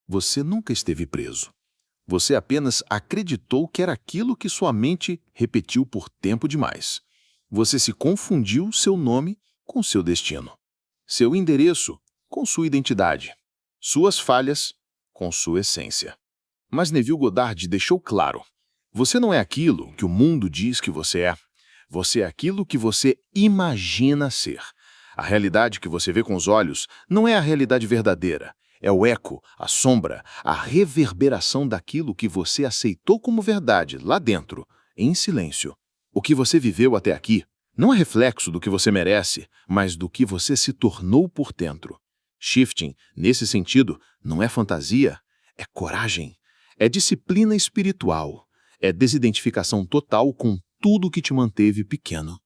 Você nunca esteve preso. Você apenas acreditou que era aquilo que sua mente repetiu por tempo demais. Você se confundiu seu nome com seu destino. Seu endereço com sua identidade. Suas falhas com sua essência. Mas Neville Goddard deixou claro: você não é aquilo que o mundo diz que você é. Você é aquilo que você imagina ser. A realidade que você vê com os olhos não é a realidade verdadeira. É o eco, a sombra, a reverberação daquilo que você aceitou como verdade lá dentro, em silêncio. O que você viveu até aqui não é reflexo do que você merece, mas do que você se tornou por dentro. Shifting, nesse sentido, não é fantasia, é coragem. É disciplina espiritual. É desidentificação total com tudo que te manteve pequeno.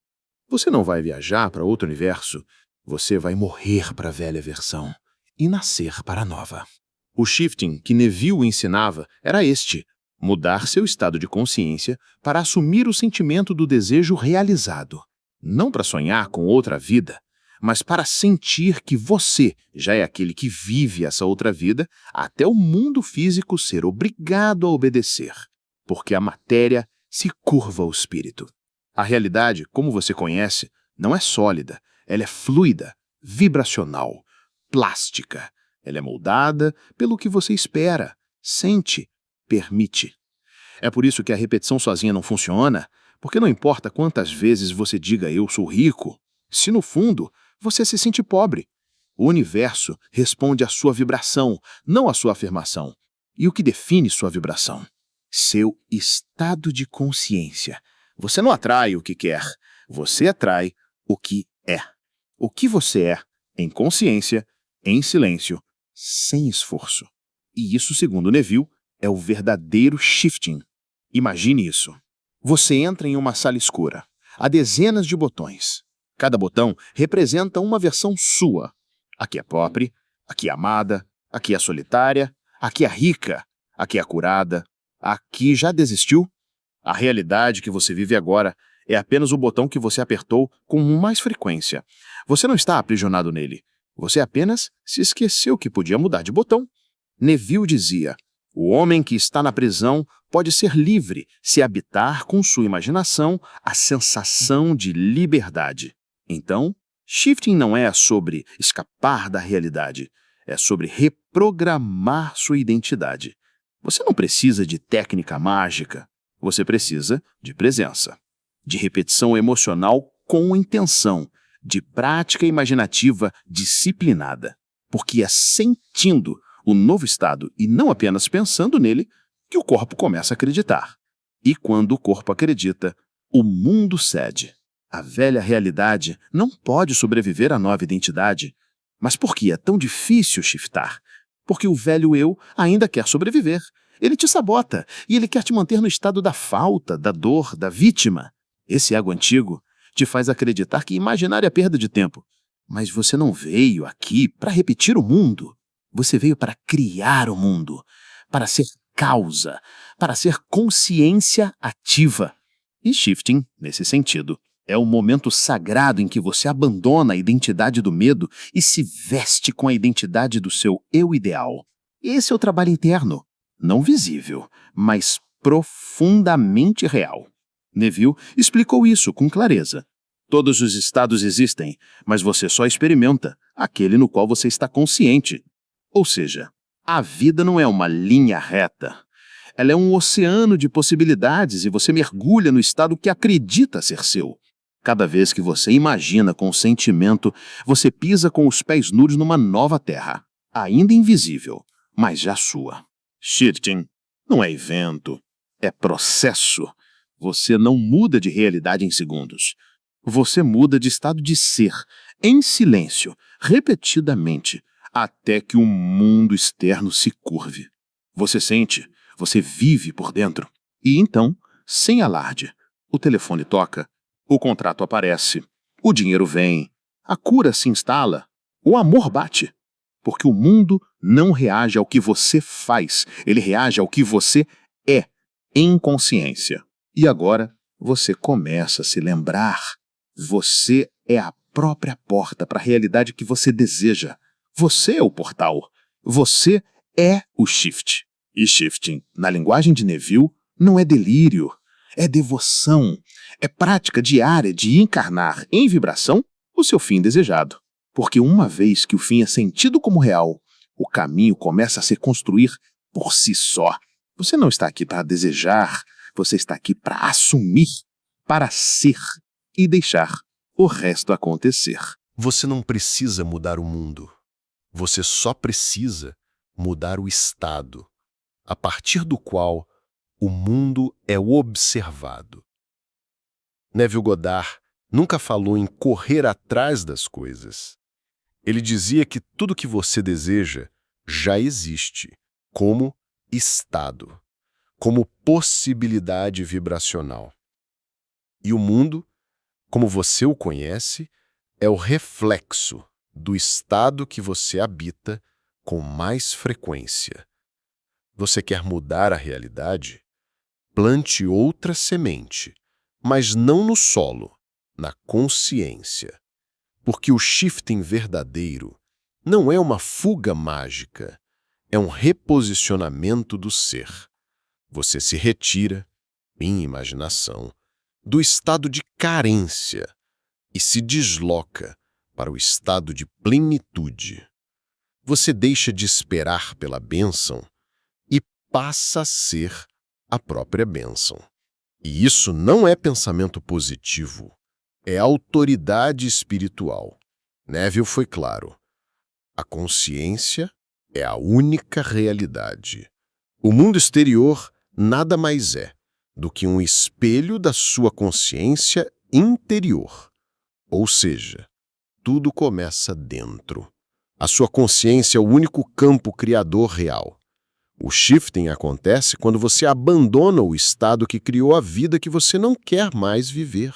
Você não vai viajar para outro universo. Você vai morrer para a velha versão e nascer para a nova. O shifting que Neville ensinava era este: mudar seu estado de consciência para assumir o sentimento do desejo realizado. Não para sonhar com outra vida, mas para sentir que você já é aquele que vive essa outra vida até o mundo físico ser obrigado a obedecer, porque a matéria se curva ao espírito. A realidade, como você conhece, não é sólida, ela é fluida, vibracional, plástica. Ela é moldada pelo que você espera, sente, permite. É por isso que a repetição sozinha não funciona, porque não importa quantas vezes você diga "eu sou rico", se no fundo você se sente pobre. O universo responde à sua vibração, não à sua afirmação. E o que define sua vibração? Seu estado de consciência. Você não atrai o que quer, você atrai o que é. O que você é, em consciência, em silêncio, sem esforço. E isso, segundo Neville, é o verdadeiro shifting. Imagine isso. Você entra em uma sala escura. Há dezenas de botões. Cada botão representa uma versão sua. Aqui é pobre, aqui é amada, aqui é solitária, aqui é rica, aqui é curada, aqui já desistiu. A realidade que você vive agora é apenas o botão que você apertou com mais frequência. Você não está aprisionado nele. Você apenas se esqueceu que podia mudar de botão. Neville dizia: o homem que está na prisão pode ser livre se habitar com sua imaginação a sensação de liberdade. Então, shifting não é sobre escapar da realidade, é sobre reprogramar sua identidade. Você não precisa de técnica mágica, você precisa de presença, de repetição emocional com intenção, de prática imaginativa disciplinada, porque é sentindo o novo estado e não apenas pensando nele que o corpo começa a acreditar. E quando o corpo acredita, o mundo cede. A velha realidade não pode sobreviver à nova identidade. Mas por que é tão difícil shiftar? Porque o velho eu ainda quer sobreviver. Ele te sabota e ele quer te manter no estado da falta, da dor, da vítima. Esse ego antigo te faz acreditar que imaginar é perda de tempo. Mas você não veio aqui para repetir o mundo. Você veio para criar o mundo, para ser causa, para ser consciência ativa. E shifting, nesse sentido, é o momento sagrado em que você abandona a identidade do medo e se veste com a identidade do seu eu ideal. Esse é o trabalho interno, não visível, mas profundamente real. Neville explicou isso com clareza. Todos os estados existem, mas você só experimenta aquele no qual você está consciente. Ou seja, a vida não é uma linha reta. Ela é um oceano de possibilidades e você mergulha no estado que acredita ser seu. Cada vez que você imagina com sentimento, você pisa com os pés nus numa nova terra, ainda invisível, mas já sua. Shifting não é evento, é processo. Você não muda de realidade em segundos. Você muda de estado de ser, em silêncio, repetidamente, até que o mundo externo se curve. Você sente, você vive por dentro. E então, sem alarde, o telefone toca, o contrato aparece, o dinheiro vem, a cura se instala, o amor bate. Porque o mundo não reage ao que você faz, ele reage ao que você é, em consciência. E agora você começa a se lembrar. Você é a própria porta para a realidade que você deseja. Você é o portal. Você é o shift. E shifting, na linguagem de Neville, não é delírio, é devoção, é prática diária de encarnar em vibração o seu fim desejado. Porque uma vez que o fim é sentido como real, o caminho começa a se construir por si só. Você não está aqui para desejar, você está aqui para assumir, para ser e deixar o resto acontecer. Você não precisa mudar o mundo. Você só precisa mudar o estado, a partir do qual o mundo é observado. Neville Goddard nunca falou em correr atrás das coisas. Ele dizia que tudo que você deseja já existe, como estado, como possibilidade vibracional. E o mundo, como você o conhece, é o reflexo do estado que você habita com mais frequência. Você quer mudar a realidade? Plante outra semente, mas não no solo, na consciência. Porque o shifting verdadeiro não é uma fuga mágica, é um reposicionamento do ser. Você se retira, em imaginação, do estado de carência e se desloca para o estado de plenitude. Você deixa de esperar pela bênção e passa a ser a própria bênção. E isso não é pensamento positivo, é autoridade espiritual. Neville foi claro. A consciência é a única realidade. O mundo exterior nada mais é do que um espelho da sua consciência interior. Ou seja, tudo começa dentro. A sua consciência é o único campo criador real. O shifting acontece quando você abandona o estado que criou a vida que você não quer mais viver.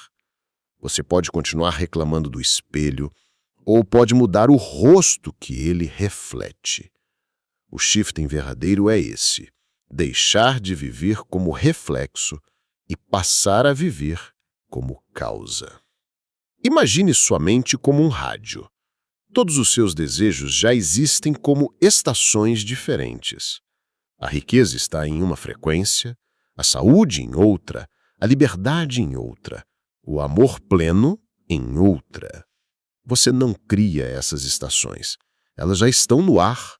Você pode continuar reclamando do espelho, ou pode mudar o rosto que ele reflete. O shifting verdadeiro é esse: deixar de viver como reflexo e passar a viver como causa. Imagine sua mente como um rádio. Todos os seus desejos já existem como estações diferentes. A riqueza está em uma frequência, a saúde em outra, a liberdade em outra, o amor pleno em outra. Você não cria essas estações. Elas já estão no ar.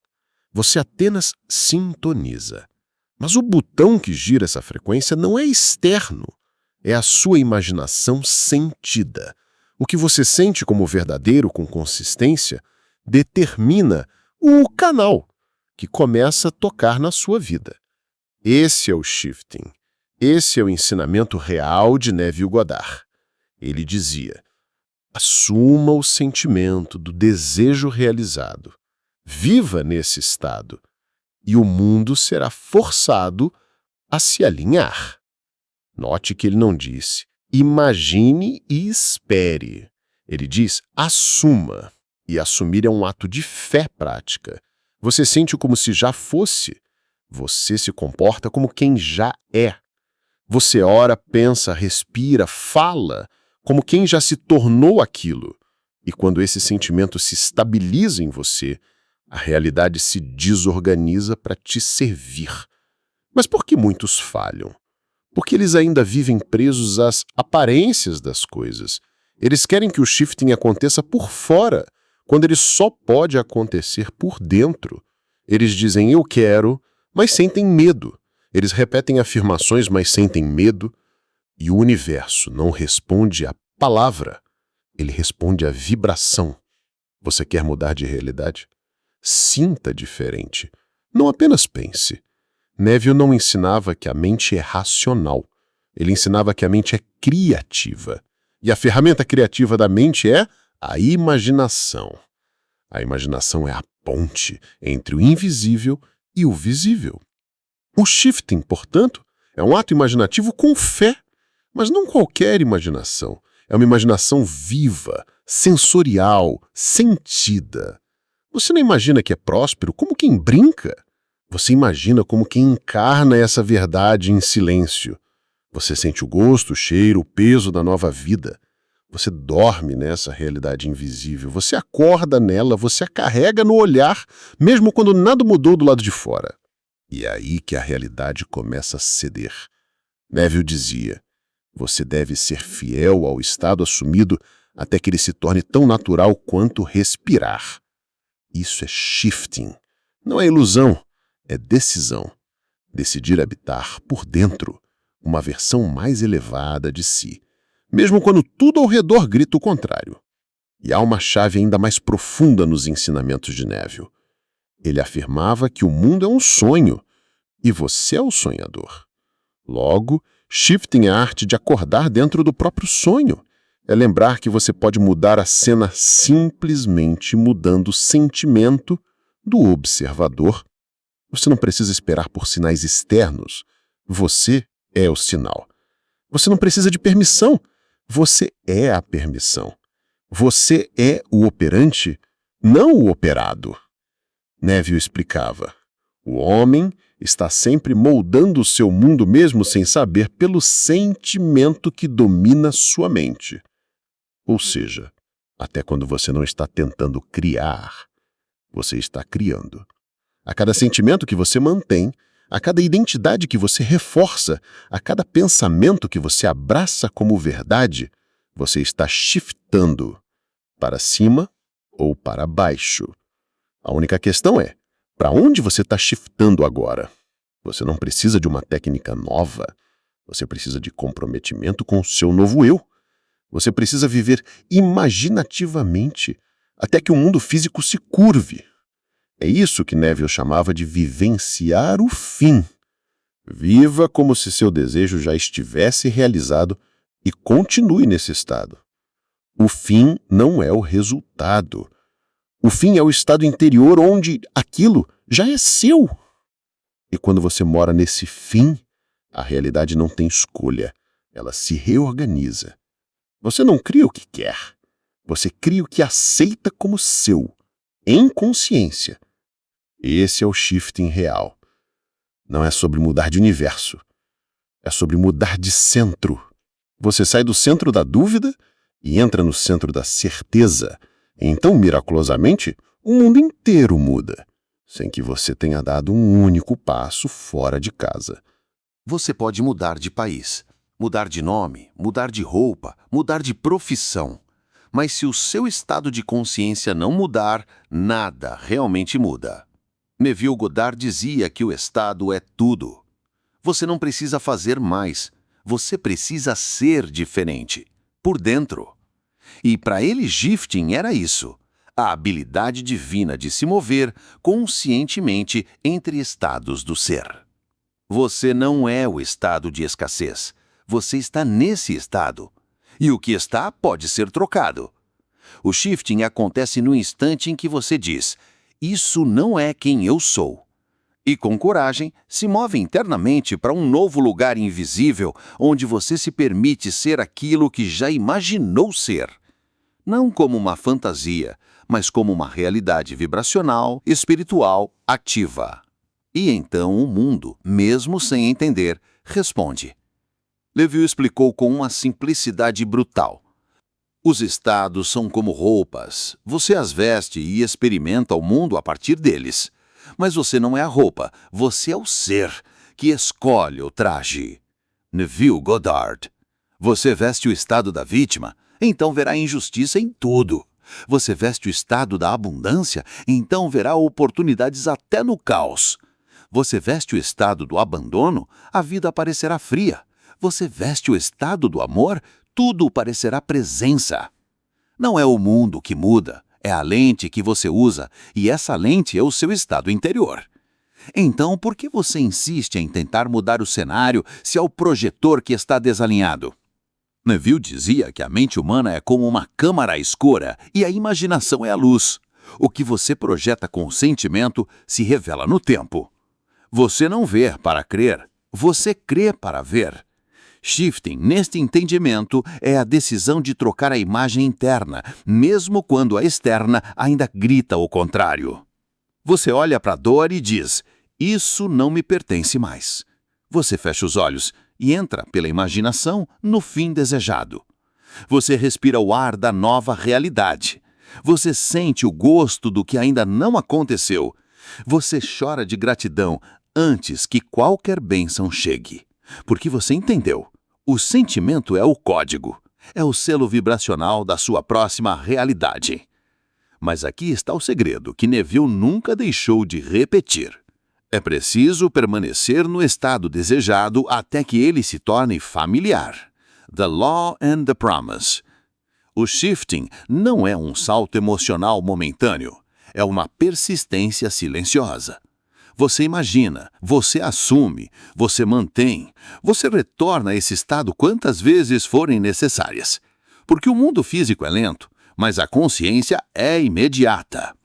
Você apenas sintoniza. Mas o botão que gira essa frequência não é externo. É a sua imaginação sentida. O que você sente como verdadeiro com consistência determina o canal que começa a tocar na sua vida. Esse é o shifting. Esse é o ensinamento real de Neville Goddard. Ele dizia: assuma o sentimento do desejo realizado. Viva nesse estado, e o mundo será forçado a se alinhar. Note que ele não disse: imagine e espere. Ele diz: assuma. E assumir é um ato de fé prática. Você sente como se já fosse. Você se comporta como quem já é. Você ora, pensa, respira, fala como quem já se tornou aquilo. E quando esse sentimento se estabiliza em você, a realidade se desorganiza para te servir. Mas por que muitos falham? Porque eles ainda vivem presos às aparências das coisas. Eles querem que o shifting aconteça por fora, quando ele só pode acontecer por dentro. Eles dizem eu quero, mas sentem medo. Eles repetem afirmações, mas sentem medo. E o universo não responde à palavra, ele responde à vibração. Você quer mudar de realidade? Sinta diferente. Não apenas pense. Neville não ensinava que a mente é racional. Ele ensinava que a mente é criativa. E a ferramenta criativa da mente é a imaginação. A imaginação é a ponte entre o invisível e o visível. O shifting, portanto, é um ato imaginativo com fé, mas não qualquer imaginação. É uma imaginação viva, sensorial, sentida. Você não imagina que é próspero como quem brinca. Você imagina como quem encarna essa verdade em silêncio. Você sente o gosto, o cheiro, o peso da nova vida. Você dorme nessa realidade invisível, você acorda nela, você a carrega no olhar, mesmo quando nada mudou do lado de fora. E é aí que a realidade começa a ceder. Neville dizia, você deve ser fiel ao estado assumido até que ele se torne tão natural quanto respirar. Isso é shifting. Não é ilusão, é decisão. Decidir habitar por dentro uma versão mais elevada de si, mesmo quando tudo ao redor grita o contrário. E há uma chave ainda mais profunda nos ensinamentos de Neville. Ele afirmava que o mundo é um sonho, e você é o sonhador. Logo, shifting é a arte de acordar dentro do próprio sonho. É lembrar que você pode mudar a cena simplesmente mudando o sentimento do observador. Você não precisa esperar por sinais externos. Você é o sinal. Você não precisa de permissão. Você é a permissão. Você é o operante, não o operado. Neville explicava. O homem está sempre moldando o seu mundo mesmo sem saber pelo sentimento que domina sua mente. Ou seja, até quando você não está tentando criar, você está criando. A cada sentimento que você mantém, a cada identidade que você reforça, a cada pensamento que você abraça como verdade, você está shiftando para cima ou para baixo. A única questão é, para onde você está shiftando agora? Você não precisa de uma técnica nova. Você precisa de comprometimento com o seu novo eu. Você precisa viver imaginativamente até que o mundo físico se curve. É isso que Neville chamava de vivenciar o fim. Viva como se seu desejo já estivesse realizado e continue nesse estado. O fim não é o resultado. O fim é o estado interior onde aquilo já é seu. E quando você mora nesse fim, a realidade não tem escolha. Ela se reorganiza. Você não cria o que quer. Você cria o que aceita como seu, em consciência. Esse é o shifting real. Não é sobre mudar de universo. É sobre mudar de centro. Você sai do centro da dúvida e entra no centro da certeza. Então, miraculosamente, o mundo inteiro muda, sem que você tenha dado um único passo fora de casa. Você pode mudar de país, mudar de nome, mudar de roupa, mudar de profissão. Mas se o seu estado de consciência não mudar, nada realmente muda. Neville Goddard dizia que o estado é tudo. Você não precisa fazer mais. Você precisa ser diferente, por dentro. E para ele, shifting era isso. A habilidade divina de se mover conscientemente entre estados do ser. Você não é o estado de escassez. Você está nesse estado. E o que está pode ser trocado. O shifting acontece no instante em que você diz, isso não é quem eu sou. E com coragem, se move internamente para um novo lugar invisível onde você se permite ser aquilo que já imaginou ser. Não como uma fantasia, mas como uma realidade vibracional, espiritual, ativa. E então o mundo, mesmo sem entender, responde. Neville explicou com uma simplicidade brutal. Os estados são como roupas. Você as veste e experimenta o mundo a partir deles. Mas você não é a roupa, você é o ser que escolhe o traje. Neville Goddard. Você veste o estado da vítima, então verá injustiça em tudo. Você veste o estado da abundância, então verá oportunidades até no caos. Você veste o estado do abandono, a vida parecerá fria. Você veste o estado do amor, tudo parecerá presença. Não é o mundo que muda, é a lente que você usa, e essa lente é o seu estado interior. Então, por que você insiste em tentar mudar o cenário se é o projetor que está desalinhado? Neville dizia que a mente humana é como uma câmara escura e a imaginação é a luz. O que você projeta com o sentimento se revela no tempo. Você não vê para crer, você crê para ver. Shifting, neste entendimento, é a decisão de trocar a imagem interna, mesmo quando a externa ainda grita o contrário. Você olha para a dor e diz, isso não me pertence mais. Você fecha os olhos e entra pela imaginação no fim desejado. Você respira o ar da nova realidade. Você sente o gosto do que ainda não aconteceu. Você chora de gratidão antes que qualquer bênção chegue. Porque você entendeu. O sentimento é o código. É o selo vibracional da sua próxima realidade. Mas aqui está o segredo que Neville nunca deixou de repetir. É preciso permanecer no estado desejado até que ele se torne familiar. The Law and the Promise. O shifting não é um salto emocional momentâneo. É uma persistência silenciosa. Você imagina, você assume, você mantém, você retorna a esse estado quantas vezes forem necessárias. Porque o mundo físico é lento, mas a consciência é imediata.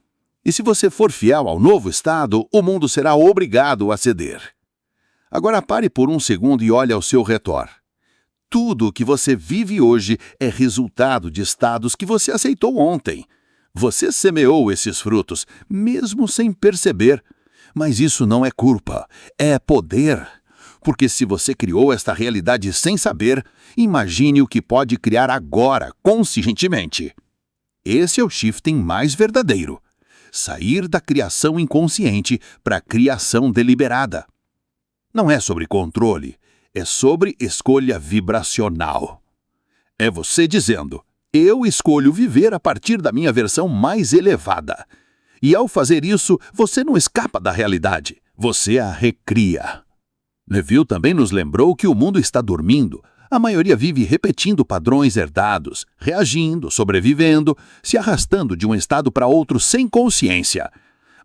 E se você for fiel ao novo estado, o mundo será obrigado a ceder. Agora pare por um segundo e olhe ao seu redor. Tudo o que você vive hoje é resultado de estados que você aceitou ontem. Você semeou esses frutos, mesmo sem perceber. Mas isso não é culpa, é poder. Porque se você criou esta realidade sem saber, imagine o que pode criar agora, conscientemente. Esse é o shifting mais verdadeiro. Sair da criação inconsciente para a criação deliberada. Não é sobre controle, é sobre escolha vibracional. É você dizendo, eu escolho viver a partir da minha versão mais elevada. E ao fazer isso, você não escapa da realidade, você a recria. Neville também nos lembrou que o mundo está dormindo. A maioria vive repetindo padrões herdados, reagindo, sobrevivendo, se arrastando de um estado para outro sem consciência.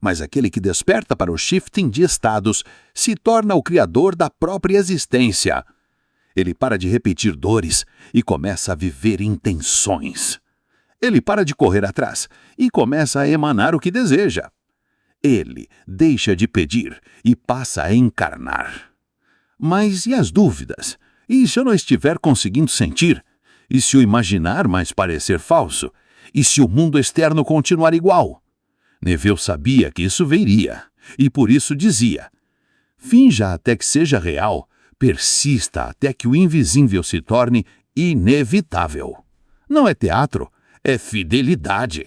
Mas aquele que desperta para o shifting de estados se torna o criador da própria existência. Ele para de repetir dores e começa a viver intenções. Ele para de correr atrás e começa a emanar o que deseja. Ele deixa de pedir e passa a encarnar. Mas e as dúvidas? E se eu não estiver conseguindo sentir? E se o imaginar mais parecer falso? E se o mundo externo continuar igual? Neville sabia que isso viria, e por isso dizia, finja até que seja real, persista até que o invisível se torne inevitável. Não é teatro, é fidelidade.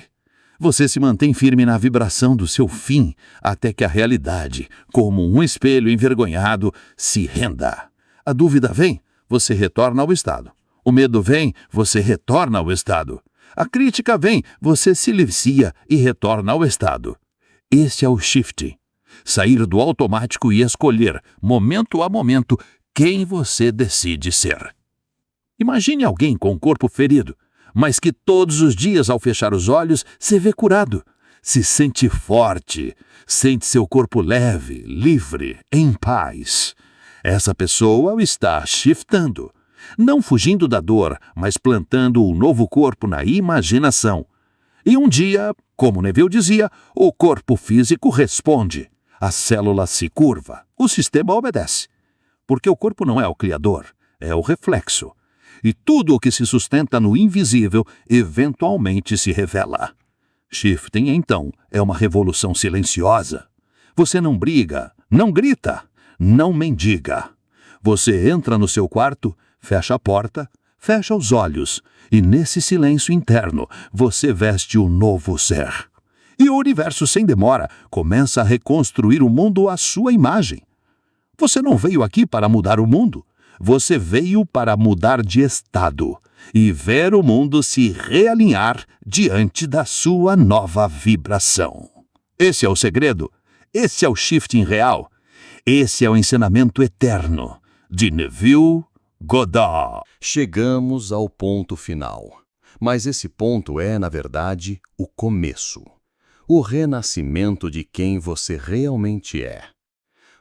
Você se mantém firme na vibração do seu fim até que a realidade, como um espelho envergonhado, se renda. A dúvida vem, você retorna ao estado. O medo vem, você retorna ao estado. A crítica vem, você silencia e retorna ao estado. Este é o shift. Sair do automático e escolher, momento a momento, quem você decide ser. Imagine alguém com o corpo ferido, mas que todos os dias, ao fechar os olhos, se vê curado. Se sente forte, sente seu corpo leve, livre, em paz. Essa pessoa está shiftando. Não fugindo da dor, mas plantando um novo corpo na imaginação. E um dia, como Neville dizia, o corpo físico responde. A célula se curva, o sistema obedece. Porque o corpo não é o criador, é o reflexo. E tudo o que se sustenta no invisível eventualmente se revela. Shifting, então, é uma revolução silenciosa. Você não briga, não grita, não mendiga. Você entra no seu quarto, fecha a porta, fecha os olhos, e nesse silêncio interno você veste o novo ser. E o universo, sem demora, começa a reconstruir o mundo à sua imagem. Você não veio aqui para mudar o mundo, você veio para mudar de estado e ver o mundo se realinhar diante da sua nova vibração. Esse é o segredo, esse é o shifting real, esse é o ensinamento eterno de Neville Goddard. Chegamos ao ponto final. Mas esse ponto é, na verdade, o começo. O renascimento de quem você realmente é.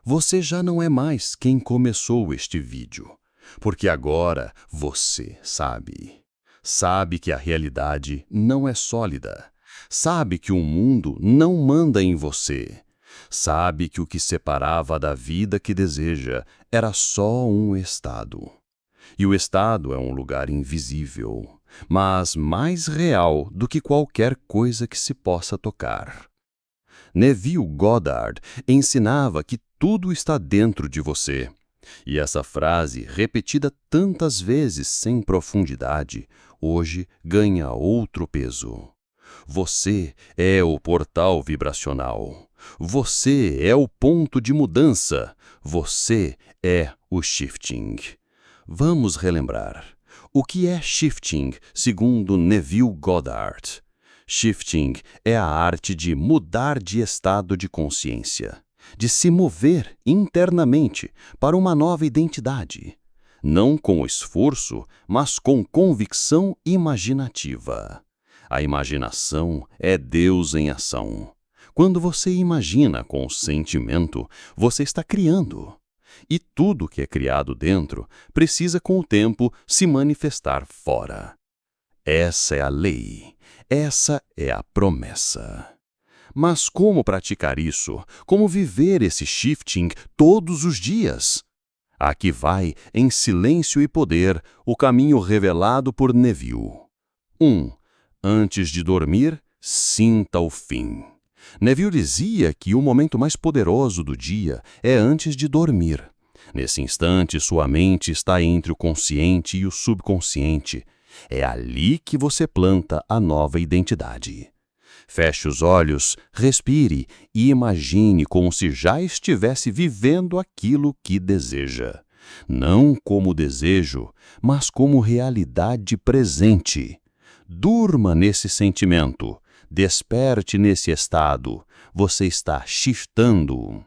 Você já não é mais quem começou este vídeo. Porque agora você sabe. Sabe que a realidade não é sólida. Sabe que o mundo não manda em você. Sabe que o que separava da vida que deseja era só um estado. E o estado é um lugar invisível, mas mais real do que qualquer coisa que se possa tocar. Neville Goddard ensinava que tudo está dentro de você. E essa frase, repetida tantas vezes sem profundidade, hoje ganha outro peso. Você é o portal vibracional. Você é o ponto de mudança. Você é o shifting. Vamos relembrar. O que é shifting, segundo Neville Goddard? Shifting é a arte de mudar de estado de consciência, de se mover internamente para uma nova identidade, não com esforço, mas com convicção imaginativa. A imaginação é Deus em ação. Quando você imagina com sentimento, você está criando. E tudo que é criado dentro precisa, com o tempo, se manifestar fora. Essa é a lei. Essa é a promessa. Mas como praticar isso? Como viver esse shifting todos os dias? Aqui vai, em silêncio e poder, o caminho revelado por Neville. 1. Antes de dormir, sinta o fim. Neville dizia que o momento mais poderoso do dia é antes de dormir. Nesse instante, sua mente está entre o consciente e o subconsciente. É ali que você planta a nova identidade. Feche os olhos, respire e imagine como se já estivesse vivendo aquilo que deseja. Não como desejo, mas como realidade presente. Durma nesse sentimento. Desperte nesse estado. Você está shiftando.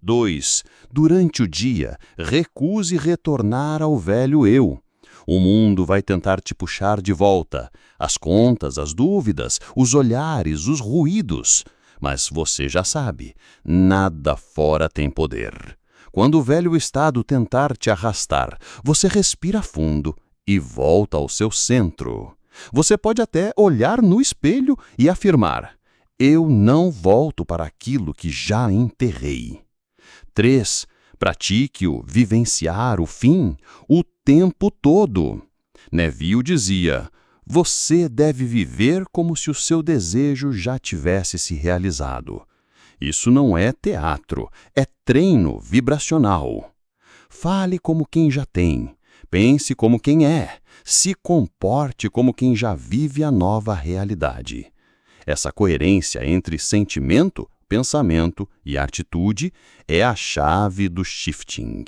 2. Durante o dia, recuse retornar ao velho eu. O mundo vai tentar te puxar de volta. As contas, as dúvidas, os olhares, os ruídos. Mas você já sabe, nada fora tem poder. Quando o velho estado tentar te arrastar, você respira fundo e volta ao seu centro. Você pode até olhar no espelho e afirmar: eu não volto para aquilo que já enterrei. 3. Pratique-o vivenciar o fim o tempo todo. Neville dizia: você deve viver como se o seu desejo já tivesse se realizado. Isso não é teatro, é treino vibracional. Fale como quem já tem, pense como quem é, se comporte como quem já vive a nova realidade. Essa coerência entre sentimento, pensamento e atitude é a chave do shifting.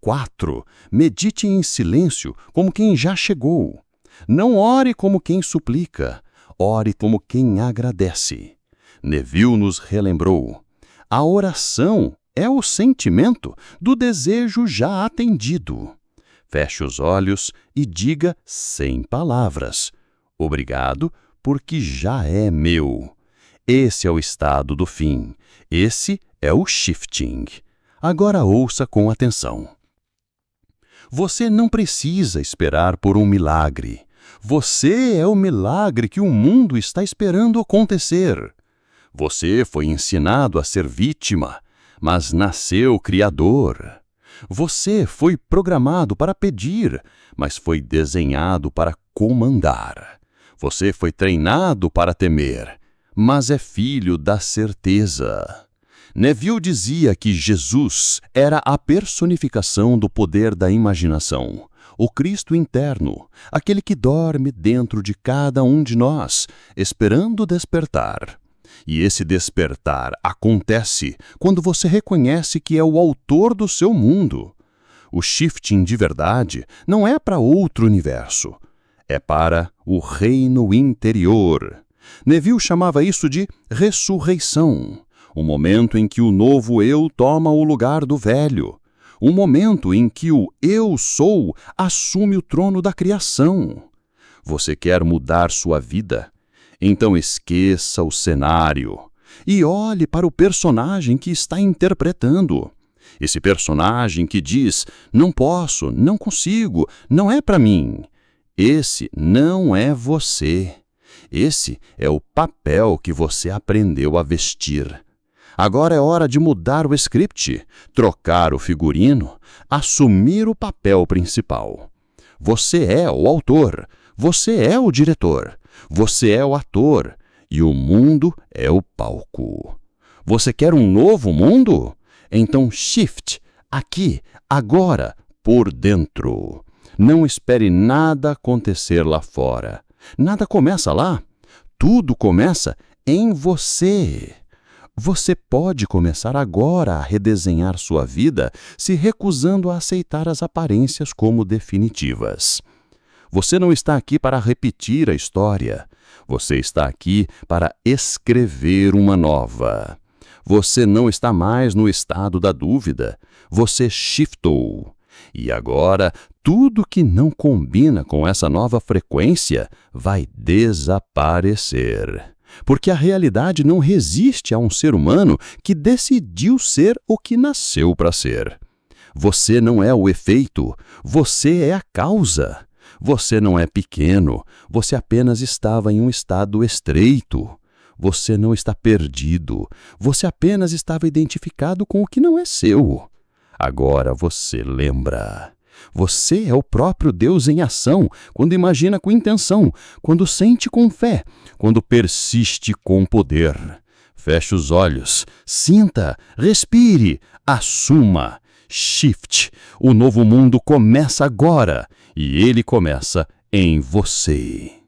4. Medite em silêncio como quem já chegou. Não ore como quem suplica, ore como quem agradece. Neville nos relembrou: a oração é o sentimento do desejo já atendido. Feche os olhos e diga sem palavras: obrigado, porque já é meu. Esse é o estado do fim. Esse é o shifting. Agora ouça com atenção. Você não precisa esperar por um milagre. Você é o milagre que o mundo está esperando acontecer. Você foi ensinado a ser vítima, mas nasceu criador. Você foi programado para pedir, mas foi desenhado para comandar. Você foi treinado para temer, mas é filho da certeza. Neville dizia que Jesus era a personificação do poder da imaginação, o Cristo interno, aquele que dorme dentro de cada um de nós, esperando despertar. E esse despertar acontece quando você reconhece que é o autor do seu mundo. O shifting de verdade não é para outro universo, é para o reino interior. Neville chamava isso de ressurreição, o momento em que o novo eu toma o lugar do velho, o momento em que o eu sou assume o trono da criação. Você quer mudar sua vida? Então esqueça o cenário e olhe para o personagem que está interpretando. Esse personagem que diz: não posso, não consigo, não é para mim. Esse não é você. Esse é o papel que você aprendeu a vestir. Agora é hora de mudar o script, trocar o figurino, assumir o papel principal. Você é o autor, você é o diretor, você é o ator e o mundo é o palco. Você quer um novo mundo? Então shift, aqui, agora, por dentro. Não espere nada acontecer lá fora. Nada começa lá. Tudo começa em você. Você pode começar agora a redesenhar sua vida se recusando a aceitar as aparências como definitivas. Você não está aqui para repetir a história. Você está aqui para escrever uma nova. Você não está mais no estado da dúvida. Você shiftou. E agora, tudo que não combina com essa nova frequência vai desaparecer. Porque a realidade não resiste a um ser humano que decidiu ser o que nasceu para ser. Você não é o efeito, você é a causa. Você não é pequeno, você apenas estava em um estado estreito. Você não está perdido, você apenas estava identificado com o que não é seu. Agora você lembra. Você é o próprio Deus em ação, quando imagina com intenção, quando sente com fé, quando persiste com poder. Feche os olhos, sinta, respire, assuma, shift. O novo mundo começa agora e ele começa em você.